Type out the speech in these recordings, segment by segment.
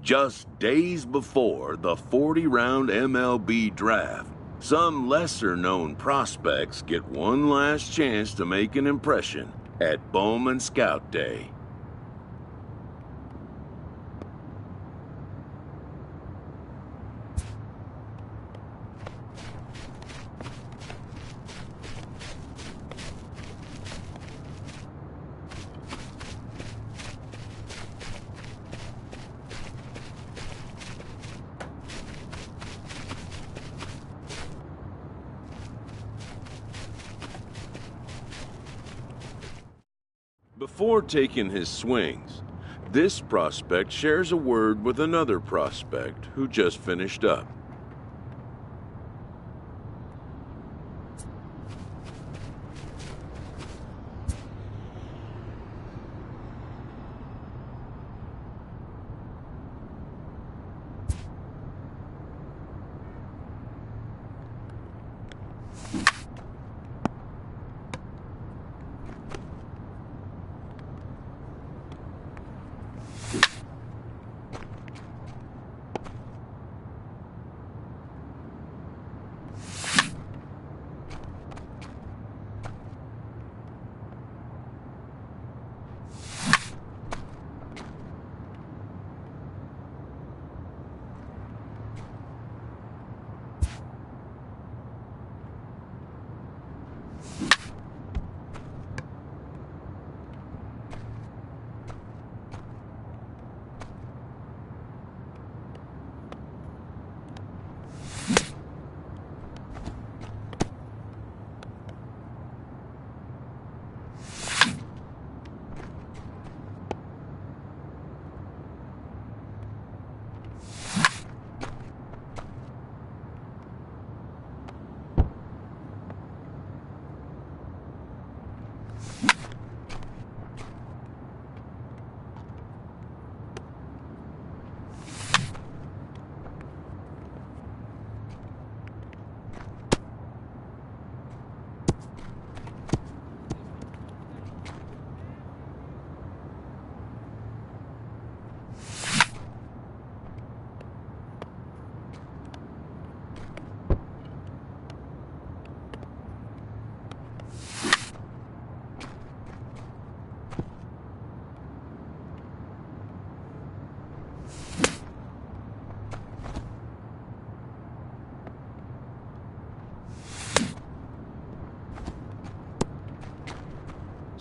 Just days before the 40-round MLB draft, some lesser-known prospects get one last chance to make an impression at Bowman Scout Day. Before taking his swings, this prospect shares a word with another prospect who just finished up.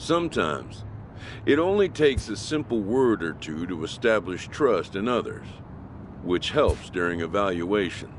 Sometimes, it only takes a simple word or two to establish trust in others, which helps during evaluations.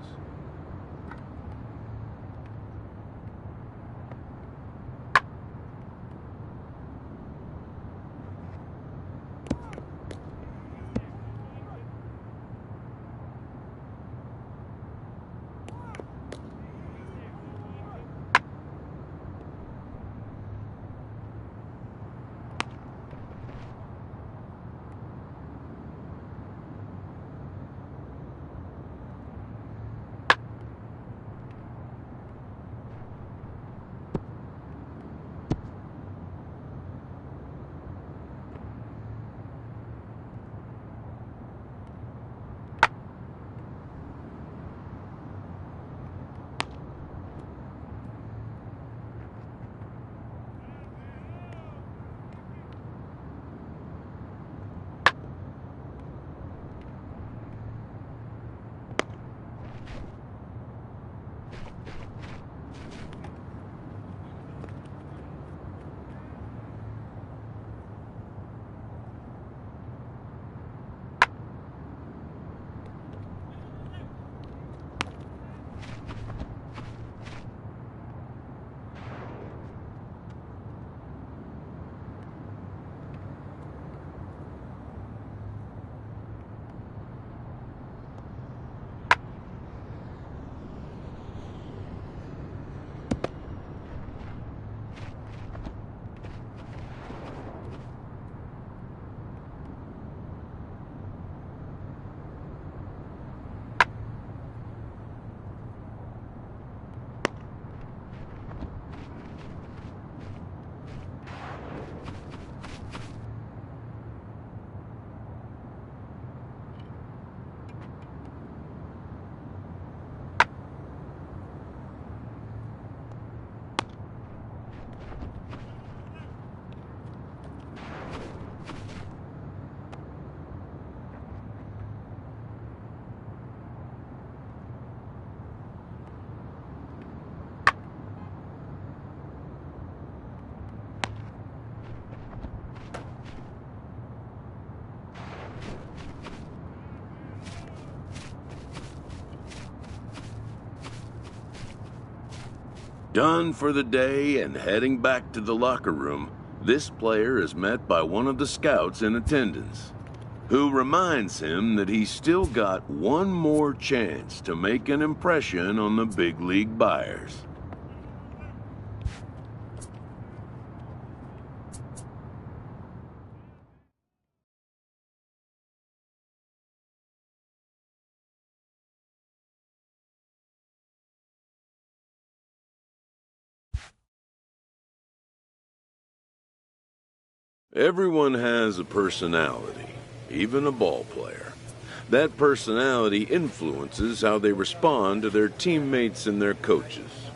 Done for the day and heading back to the locker room, this player is met by one of the scouts in attendance, who reminds him that he's still got one more chance to make an impression on the big league buyers. Everyone has a personality, even a ball player. That personality influences how they respond to their teammates and their coaches.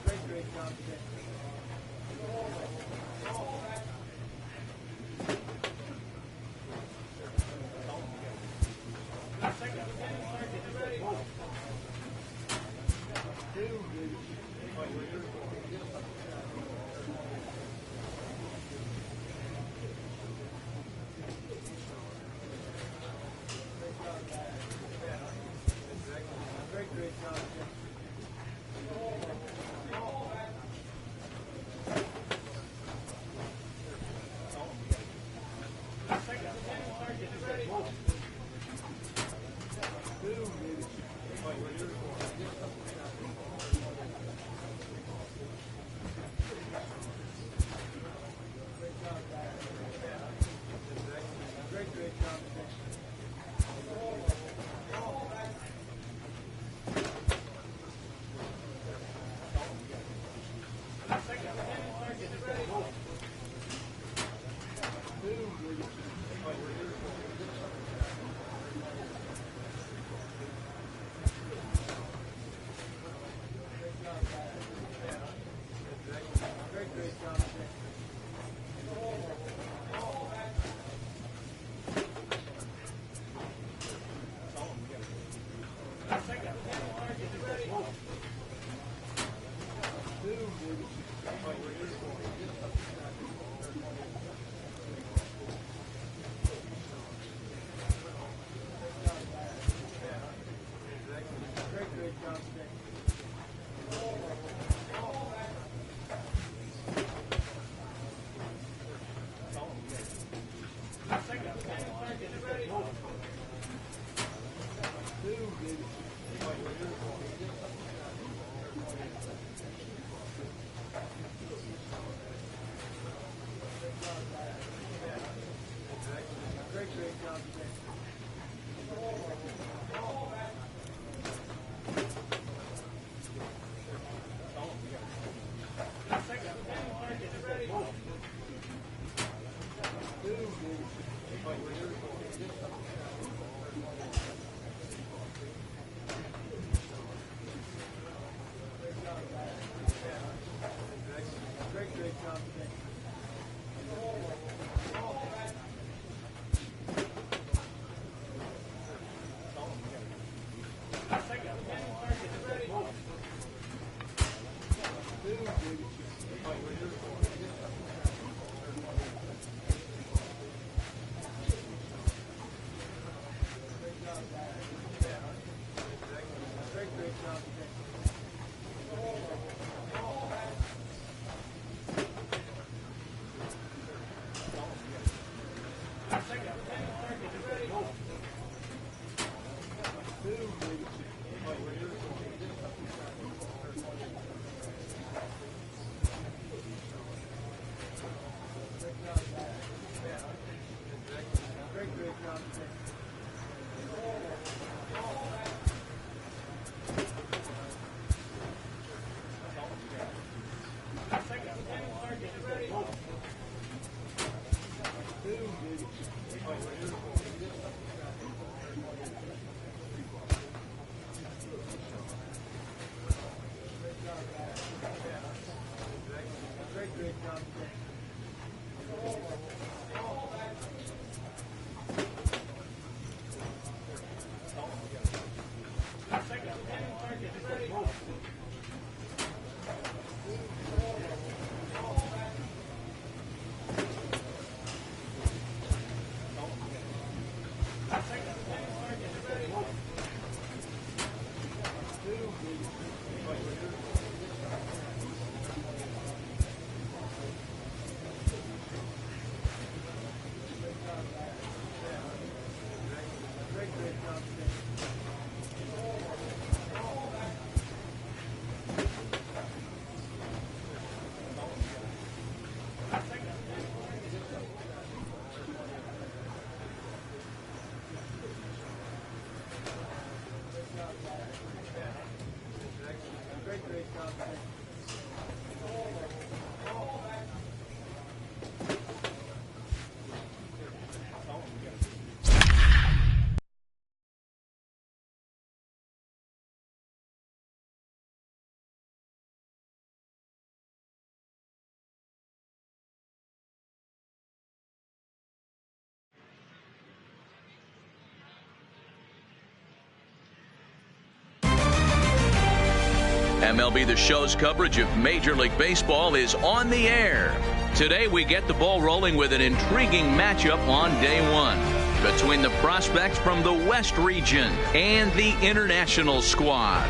MLB The Show's coverage of Major League Baseball is on the air. Today we get the ball rolling with an intriguing matchup on day one between the prospects from the West region and the international squad.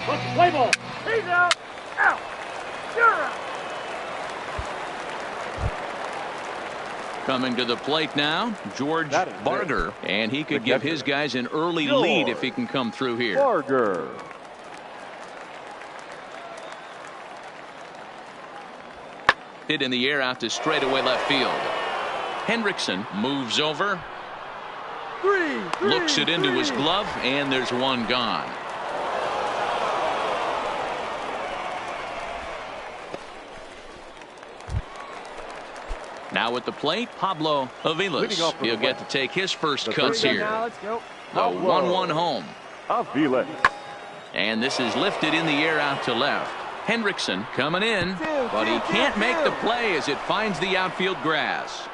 Let's play ball. He's out. Out. You're out. Coming to the plate now, George Barger, and he could give his guys an early lead if he can come through here. Barger. Hit in the air out to straightaway left field. Hendrickson moves over, looks it into his glove, and there's one gone. Now at the plate, Pablo Aviles. He'll get to take his first cuts here. The 1-1 home. Aviles. And this is lifted in the air out to left. Hendrickson coming in, but he can't make the play as it finds the outfield grass.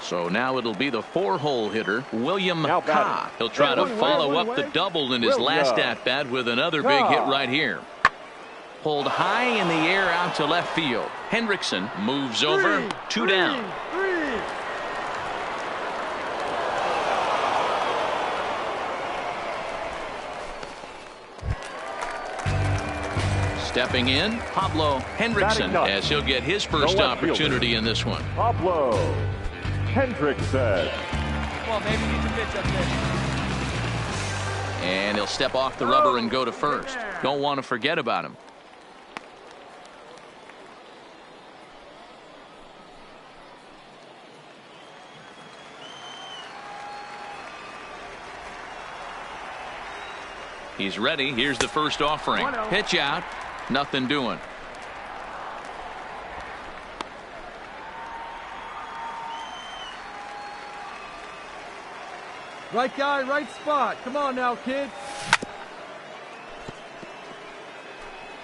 So now it'll be the 4-hole hitter, William Ka. He'll try to follow up the double in his last at-bat with another big hit right here. Pulled high in the air out to left field. Hendrickson moves over, 2 down. Stepping in, Pablo Hendrickson, as he'll get his first opportunity in this one. Pablo Hendrickson. Well, maybe you need to pitch up there. And he'll step off the rubber and go to first. Don't want to forget about him. He's ready. Here's the first offering. Pitch out. Nothing doing. Right guy, right spot. Come on now, kid.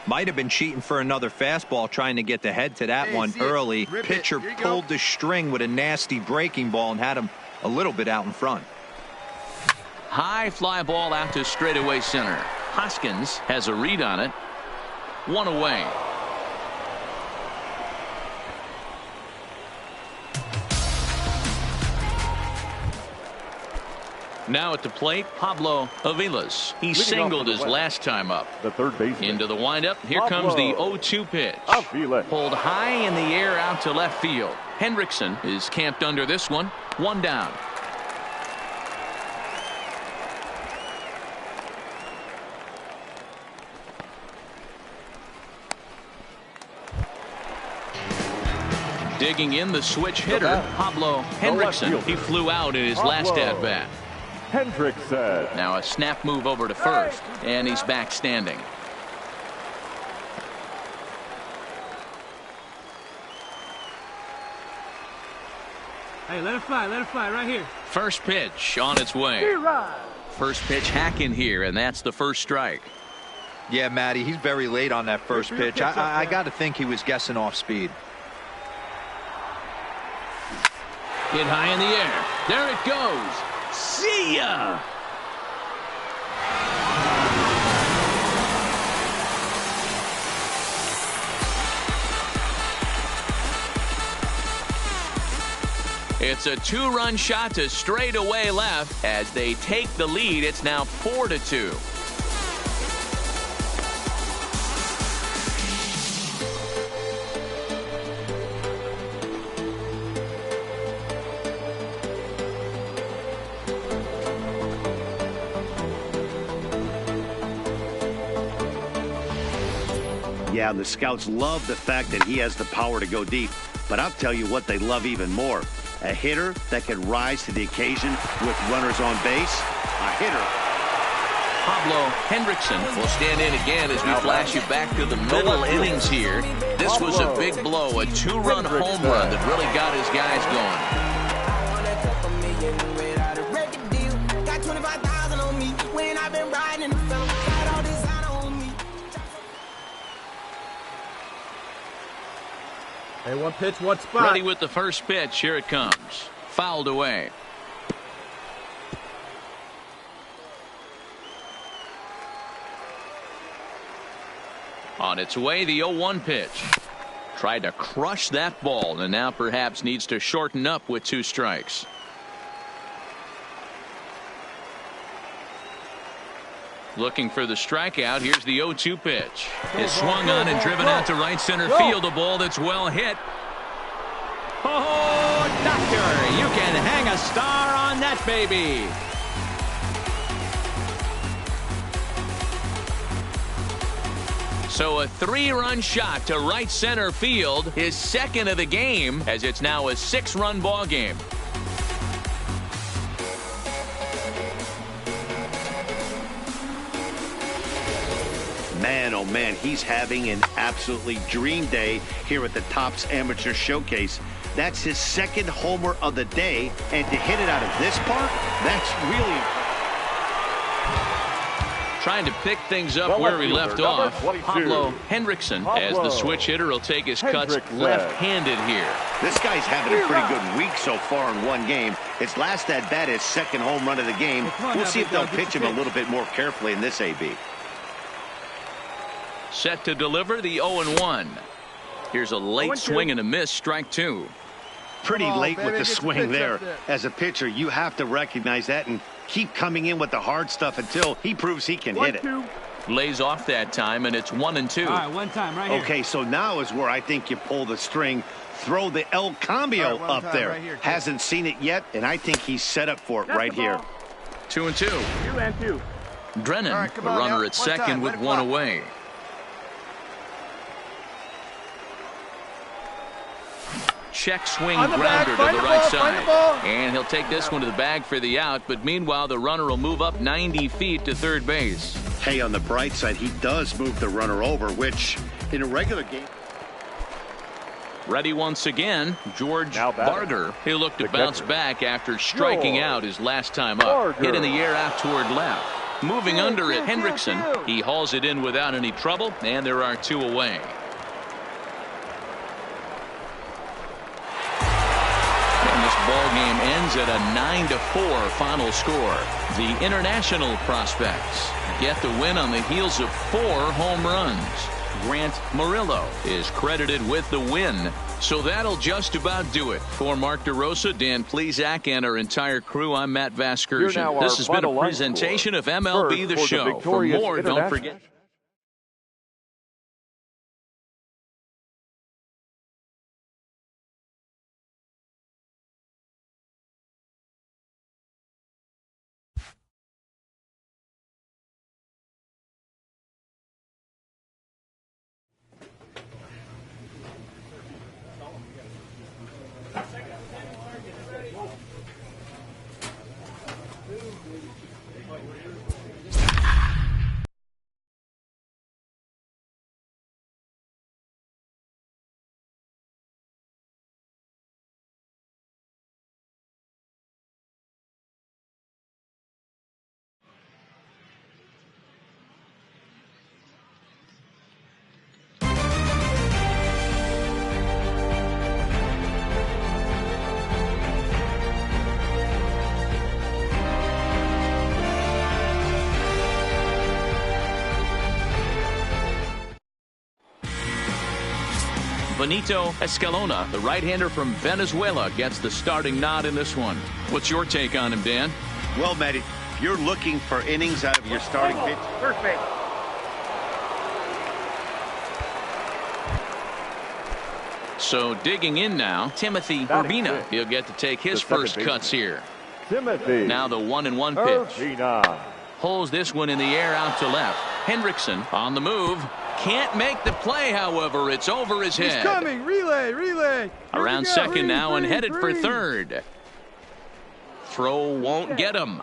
Might have been cheating for another fastball, trying to get the head to that one early. Pitcher pulled the string with a nasty breaking ball and had him a little bit out in front. High fly ball out to straightaway center. Hoskins has a read on it. 1 away. Now at the plate, Pablo Aviles. He singled his last time up. The third baseman. Into the windup. Here comes the 0-2 pitch. Aviles. Pulled high in the air out to left field. Hendrickson is camped under this one. 1 down. Digging in the switch hitter, Pablo Hendrickson. He flew out in his last at-bat. Hendrickson. Now a snap move over to first, and he's back standing. Hey, let it fly right here. First pitch on its way. First pitch hacking here, and that's the first strike. Yeah, Matty, he's very late on that first pitch. I got to think he was guessing off speed. Hit high in the air. There it goes. See ya! It's a 2-run shot to straightaway left. As they take the lead, it's now 4-2. Yeah, the scouts love the fact that he has the power to go deep. But I'll tell you what they love even more. A hitter that can rise to the occasion with runners on base. A hitter. Pablo Hendrickson will stand in again as we flash you back to the middle innings here. This was a big blow, a two-run home run that really got his guys going. Hey, one pitch, one spot. Ready with the first pitch. Here it comes. Fouled away. On its way, the 0-1 pitch. Tried to crush that ball, and now perhaps needs to shorten up with 2 strikes. Looking for the strikeout. Here's the 0-2 pitch. Is swung on and driven out to right center field. A ball that's well hit. Oh, doctor, you can hang a star on that baby. So a 3-run shot to right center field, his second of the game, as it's now a 6-run ball game. Man, oh man, he's having an absolutely dream day here at the Topps Amateur Showcase. That's his second homer of the day, and to hit it out of this park, that's really... Trying to pick things up where we left off. Pablo Hendrickson, as the switch hitter, will take his cuts left-handed here. This guy's having a pretty good week so far in one game. His last at-bat is second home run of the game. We'll see if they'll pitch him a little bit more carefully in this AB. Set to deliver the 0-1. Here's a late swing and a miss, strike 2. Pretty late with the swing there. As a pitcher, you have to recognize that and keep coming in with the hard stuff until he proves he can hit it. Lays off that time, and it's 1-2. All right, one time right here. Okay, so now is where I think you pull the string. Throw the El Cambio up there. Right here, hasn't seen it yet, and I think he's set up for it right here. 2-2. 2-2. Drennan, a runner at second with 1 away. Check swing grounder to the right side. And he'll take this one to the bag for the out, but meanwhile the runner will move up 90 feet to third base. Hey, on the bright side, he does move the runner over, which in a regular game... Ready once again, George Barger. He'll look to bounce back after striking out his last time up. Hit in the air out toward left. Moving under it, Hendrickson. He hauls it in without any trouble, and there are 2 away. Ball game ends at a 9-4 final score. The international prospects get the win on the heels of 4 home runs. Grant Murillo is credited with the win. So that'll just about do it. For Mark DeRosa, Dan Plesac, and our entire crew, I'm Matt Vasgersian. This has been a presentation of MLB The Show. For more, don't forget. Benito Escalona, the right-hander from Venezuela, gets the starting nod in this one. What's your take on him, Dan? Well, Matt, if you're looking for innings out of your starting pitch. First base. So digging in now, Timothy Urbina. He'll get to take his first cuts here. Timothy. Now the 1-1 pitch. Holds this one in the air out to left. Hendrickson on the move. Can't make the play, however. It's over his head. He's coming. Relay. Around second now and headed for third. Throw won't get him.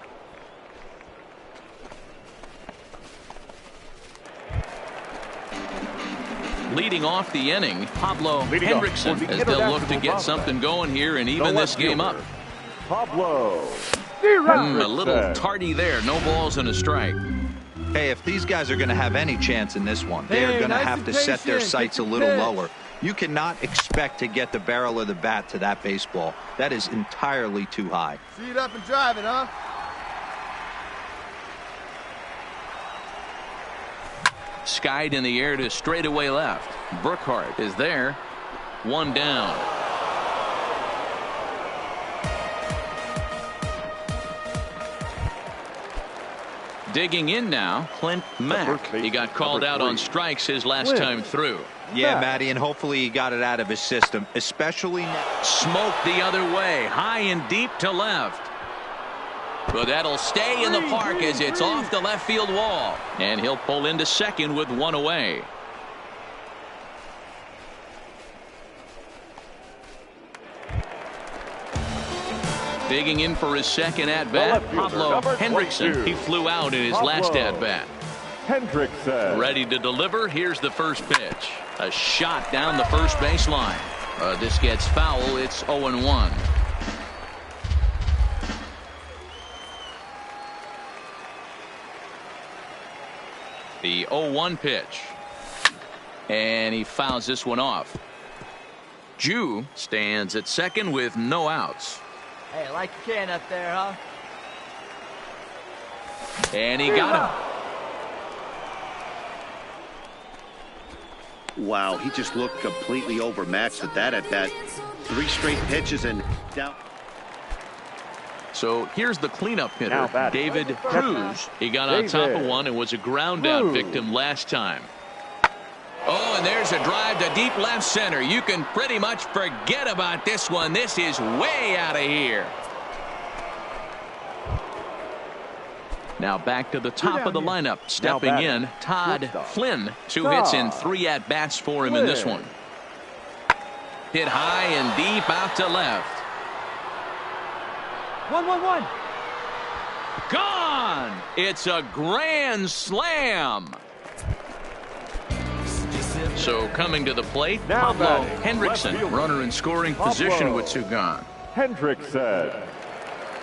Leading off the inning, Pablo Hendrickson, as they'll look to get something going here and even this game up. Pablo. A little tardy there. No balls and a strike. Hey, if these guys are going to have any chance in this one, they're going to have to set their sights a little lower. You cannot expect to get the barrel of the bat to that baseball. That is entirely too high. See it up and drive it, huh? Skied in the air to straightaway left. Burkhart is there. One down. Digging in now, Clint Mack. He got called out on strikes his last time through. Yeah, Matty, and hopefully he got it out of his system, especially smoke the other way, high and deep to left. But that'll stay in the park as it's off the left field wall. And he'll pull into second with one away. Digging in for his second at-bat, Pablo Hendrickson. He flew out in his last at-bat. Hendrickson. Ready to deliver. Here's the first pitch. A shot down the first baseline. This gets foul. It's 0-1. The 0-1 pitch. And he fouls this one off. Jew stands at second with no outs. Hey, like you can up there, huh? And he got him. Wow, he just looked completely overmatched at that at-bat. 3 straight pitches and down. So here's the cleanup hitter, David Cruz. He got on top of one and was a ground out victim last time. Oh, and there's a drive to deep left center. You can pretty much forget about this one. This is way out of here. Now back to the top of the lineup. Stepping in, Todd Flynn. 2 hits in 3 at-bats for him in this one. Hit high and deep out to left. 1-1-1. Gone! It's a grand slam. So coming to the plate, Pablo Hendrickson, runner in scoring position with 2 gone. Hendrickson.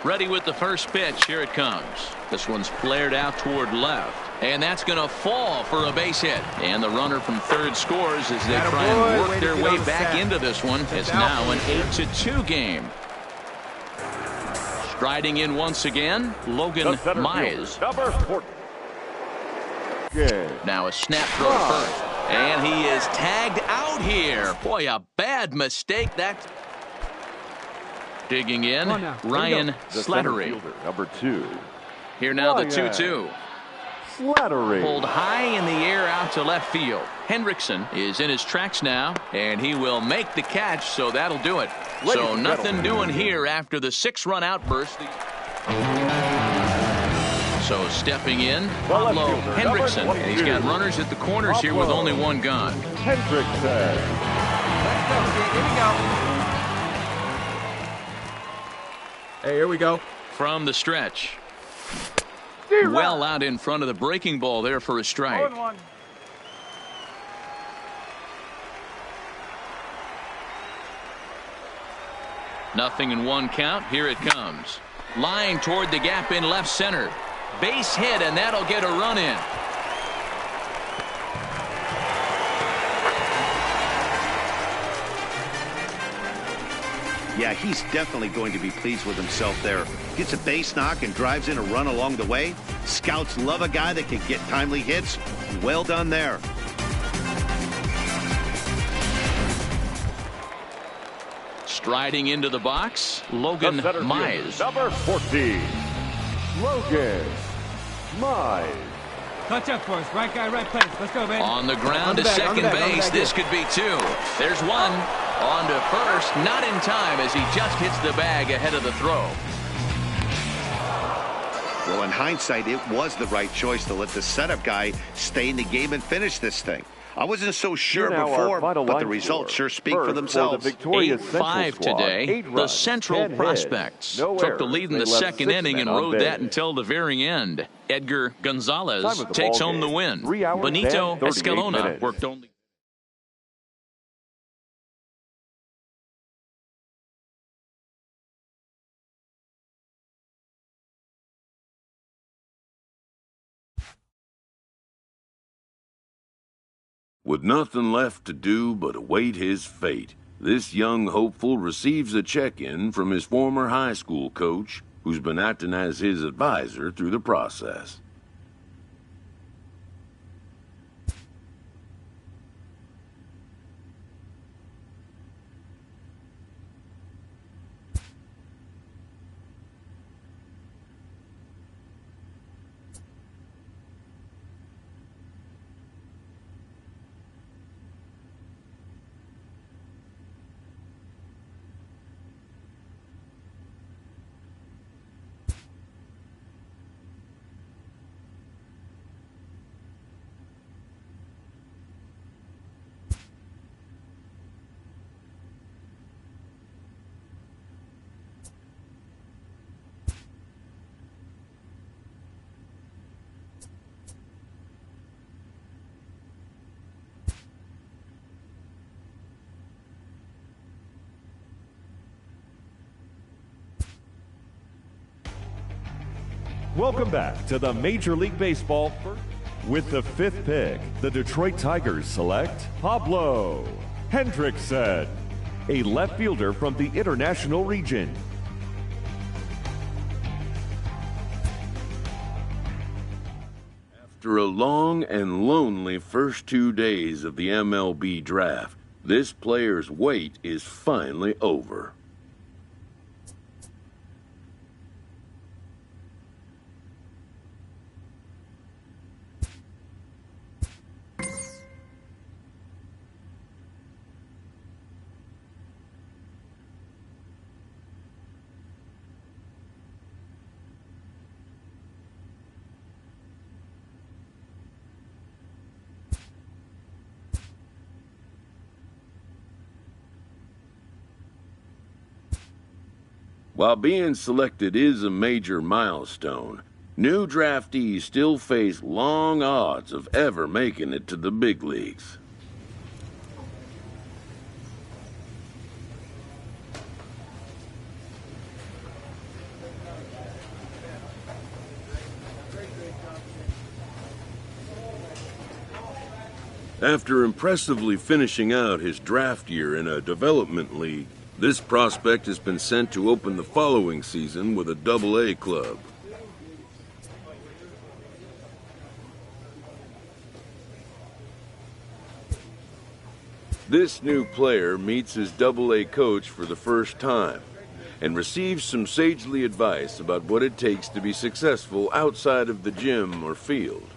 Ready with the first pitch. Here it comes. This one's flared out toward left. And that's going to fall for a base hit. And the runner from third scores as they try and work their way back into this one. It's now an 8-2 game. Striding in once again, Logan Mize. Now a snap throw to first. And he is tagged out here. Boy, a bad mistake. That. Digging in, Ryan Slattery. Number 2. Here now the 2-2. Slattery. Pulled high in the air out to left field. Hendrickson is in his tracks now, and he will make the catch, so that'll do it. So nothing doing here after the 6-run outburst. So stepping in, Pablo Hendrickson. And he's got runners at the corners here with only 1 gone. Hendrickson. Here we go. Hey, here we go. From the stretch. Well out in front of the breaking ball there for a strike. Nothing in 1 count. Here it comes. Line toward the gap in left center. Base hit, and that'll get a run in. Yeah, he's definitely going to be pleased with himself there. Gets a base knock and drives in a run along the way. Scouts love a guy that can get timely hits. Well done there. Striding into the box, Logan Mize. Number 14, Logan Mize. Touch up for us. Right guy, right place. Let's go, man. On the ground to second base. This could be 2. There's 1. On to first. Not in time as he just hits the bag ahead of the throw. Well, in hindsight, it was the right choice to let the setup guy stay in the game and finish this thing. I wasn't so sure Here now before, our final but the line results score. sure speak First, for themselves. the victorious 8-5 Central today. squad, 8 The runs, Central 10 Prospects hits, no took the errors. lead in They the left second 6 inning men and on rode base. that until the very end. Edgar Time Gonzalez of the takes ball home the game, win. 3 hours Benito and 38 Escalona minutes. worked only. With nothing left to do but await his fate, this young hopeful receives a check-in from his former high school coach, who's been acting as his advisor through the process. Welcome back to the Major League Baseball. With the 5th pick, the Detroit Tigers select Pablo Hendrickson, a left fielder from the International region. After a long and lonely first 2 days of the MLB draft, this player's wait is finally over. While being selected is a major milestone, new draftees still face long odds of ever making it to the big leagues. After impressively finishing out his draft year in a development league, this prospect has been sent to open the following season with a Double-A club. This new player meets his Double-A coach for the first time and receives some sagely advice about what it takes to be successful outside of the gym or field.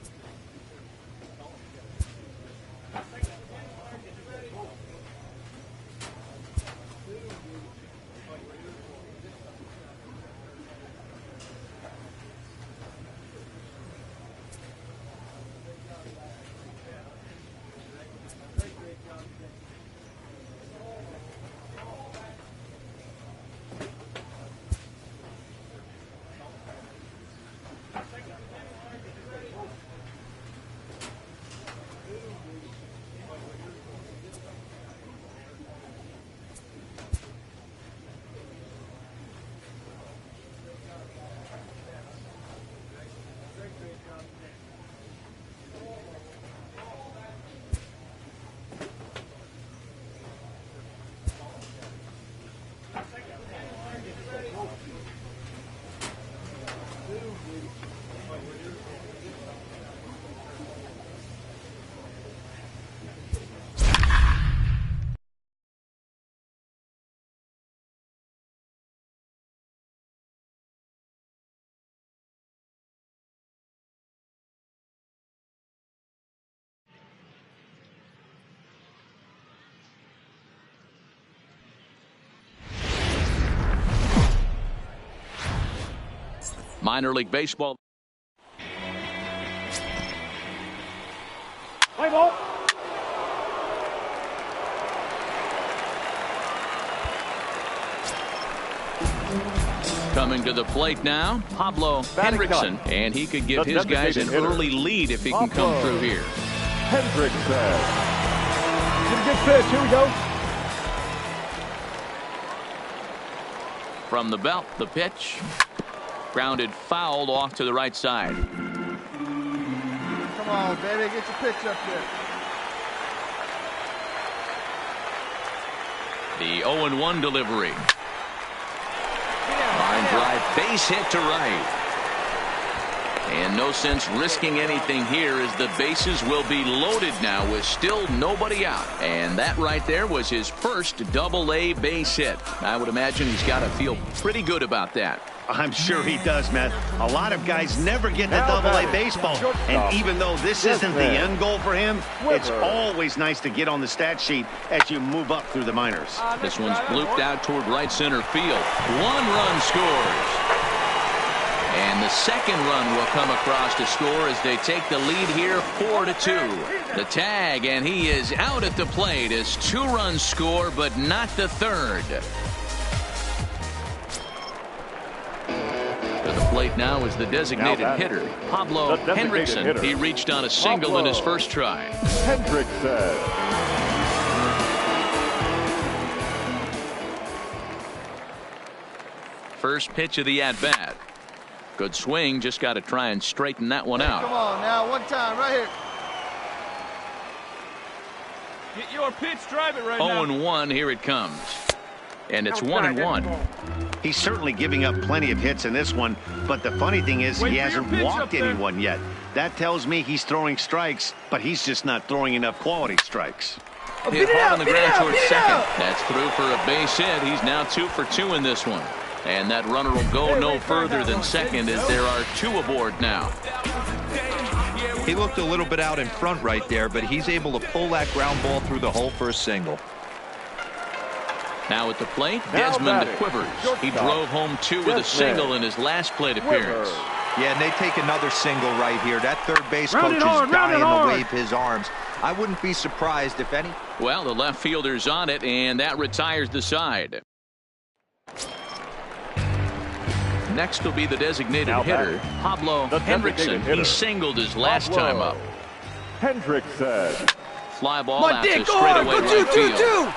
Minor League Baseball. Play ball. Coming to the plate now, Pablo Hendrickson, and he could give his guys an early lead if he can come through here. Hendrickson. Get a good pitch. Here we go. From the belt, the pitch. Grounded fouled off to the right side. Come on, baby. Get your pitch up there. The 0-1 delivery. Line drive, base hit to right. And no sense risking anything here as the bases will be loaded now with still nobody out. And that right there was his first double-A base hit. I would imagine he's got to feel pretty good about that. I'm sure he does, man. A lot of guys never get to double-A baseball. And even though this isn't the end goal for him, it's always nice to get on the stat sheet as you move up through the minors. This one's blooped out toward right center field. 1 run scores. And the second run will come across to score as they take the lead here 4-2. The tag, and he is out at the plate as 2 runs score, but not the third. To the plate now is the designated hitter, Pablo Hendrickson. He reached on a single in his first try. Hendrickson. First pitch of the at-bat. Good swing, just got to try and straighten that one out. Come on now, one time, right here. Get your pitch, drive it right now. 0-1, here it comes. And it's 1-1. He's certainly giving up plenty of hits in this one, but the funny thing is he hasn't walked anyone yet. That tells me he's throwing strikes, but he's just not throwing enough quality strikes. Hit hard on the ground towards second. That's through for a base hit. He's now 2 for 2 in this one. And that runner will go no further than second as there are 2 aboard now. He looked a little bit out in front right there, but he's able to pull that ground ball through the hole for a single. Now at the plate, Desmond Quivers. He drove home 2 with a single in his last plate appearance. Yeah, and they take another single right here. That third base coach is dying to wave his arms. I wouldn't be surprised if any. Well, the left fielder's on it, and that retires the side. Next will be the designated hitter, Pablo Hendrickson. He singled his last time up. Hendrickson. Fly ball out to straightaway right field.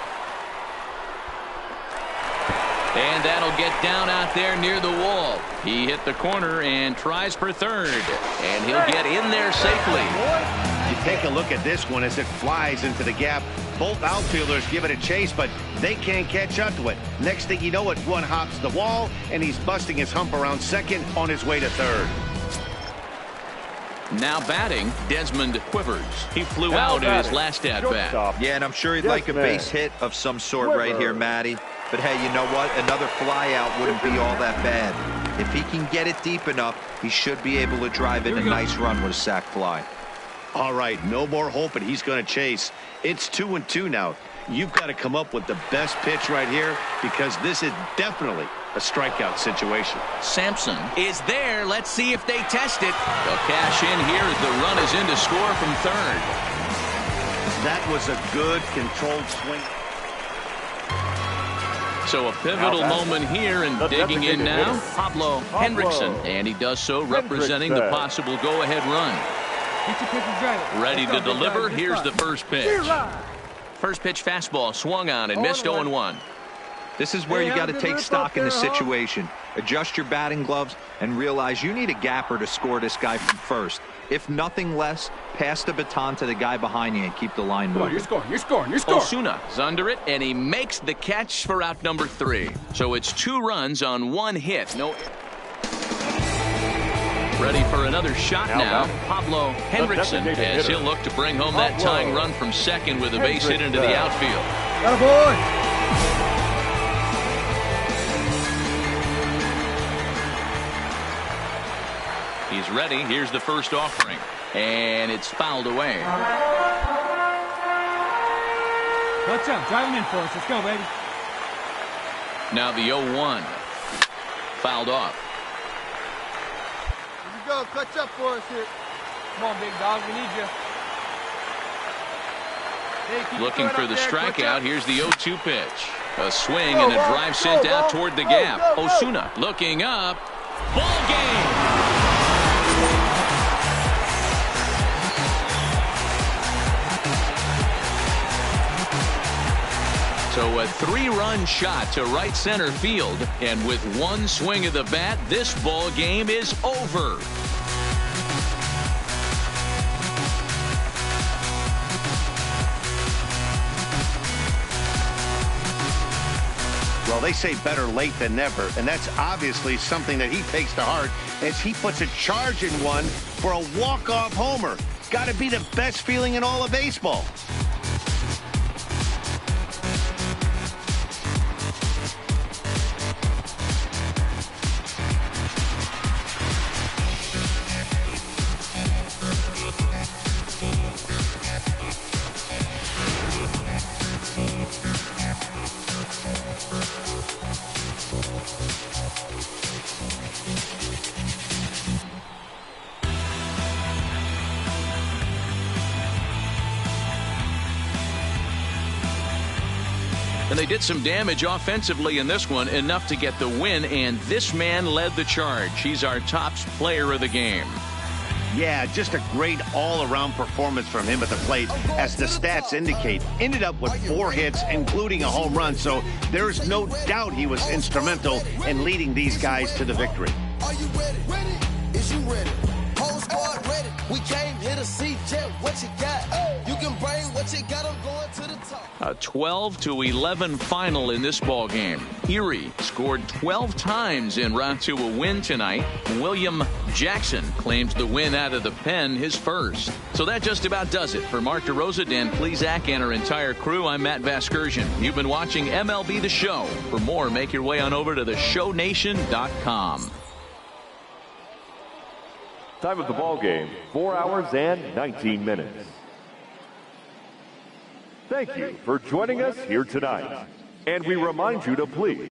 And that'll get down out there near the wall. He hit the corner and tries for third. And he'll get in there safely. You take a look at this one as it flies into the gap. Both outfielders give it a chase, but they can't catch up to it. Next thing you know it, one hops the wall, and he's busting his hump around second on his way to third. Now batting, Desmond Quivers. He flew out in his last at-bat. Yeah, and I'm sure he'd like a base hit of some sort right here, Matty. But hey, you know what? Another fly out wouldn't be all that bad. If he can get it deep enough, he should be able to drive in a nice run with a sac fly. All right, no more hope, and he's going to chase. It's 2-2 now. You've got to come up with the best pitch right here because this is definitely a strikeout situation. Sampson is there. Let's see if they test it. They'll cash in here as the run is in to score from third. That was a good controlled swing. So a pivotal moment here, and digging in now, Pablo Hendrickson, and he does so representing the possible go-ahead run. Ready to deliver. Here's the first pitch. First pitch fastball swung on and missed 0-1. This is where you got to take stock in the situation. Adjust your batting gloves and realize you need a gapper to score this guy from first. If nothing less, pass the baton to the guy behind you and keep the line moving. You're scoring. Osuna is under it, and he makes the catch for out number 3. So it's 2 runs on 1 hit. No. Ready for another shot now. Pablo Hendrickson, as he'll look to bring home that tying run from second with a base hit into the outfield. Got a boy. He's ready. Here's the first offering. And it's fouled away. Watch out. Drive him in for us. Let's go, baby. Now the 0-1. Fouled off. Here you go. Clutch up for us here. Come on, big dog. We need you. Looking for the strikeout. Here's the 0-2 pitch. A swing and a drive sent out toward the gap. Osuna looking up. Ball game. So a 3-run shot to right center field, and with one swing of the bat, this ball game is over. Well, they say better late than never, and that's obviously something that he takes to heart as he puts a charge in one for a walk-off homer. Got to be the best feeling in all of baseball. And they did some damage offensively in this one, enough to get the win, and this man led the charge. He's our top player of the game. Yeah, just a great all-around performance from him at the plate, as the stats indicate. Ended up with 4 hits, including a home run, so there's no doubt he was instrumental in leading these guys to the victory. Are you ready? Ready? Is you ready? Whole squad ready. We came here to see Jet. What you got? You can bring what you got. I'm going to the top. A 12-11 final in this ball game. Erie scored 12 times en route to a win tonight. William Jackson claims the win out of the pen, his first. So that just about does it. For Mark DeRosa, Dan Plesac, and our entire crew, I'm Matt Vasgersian. You've been watching MLB The Show. For more, make your way on over to theshownation.com. Time of the ball game, 4 hours and 19 minutes. Thank you for joining us here tonight. And we remind you to please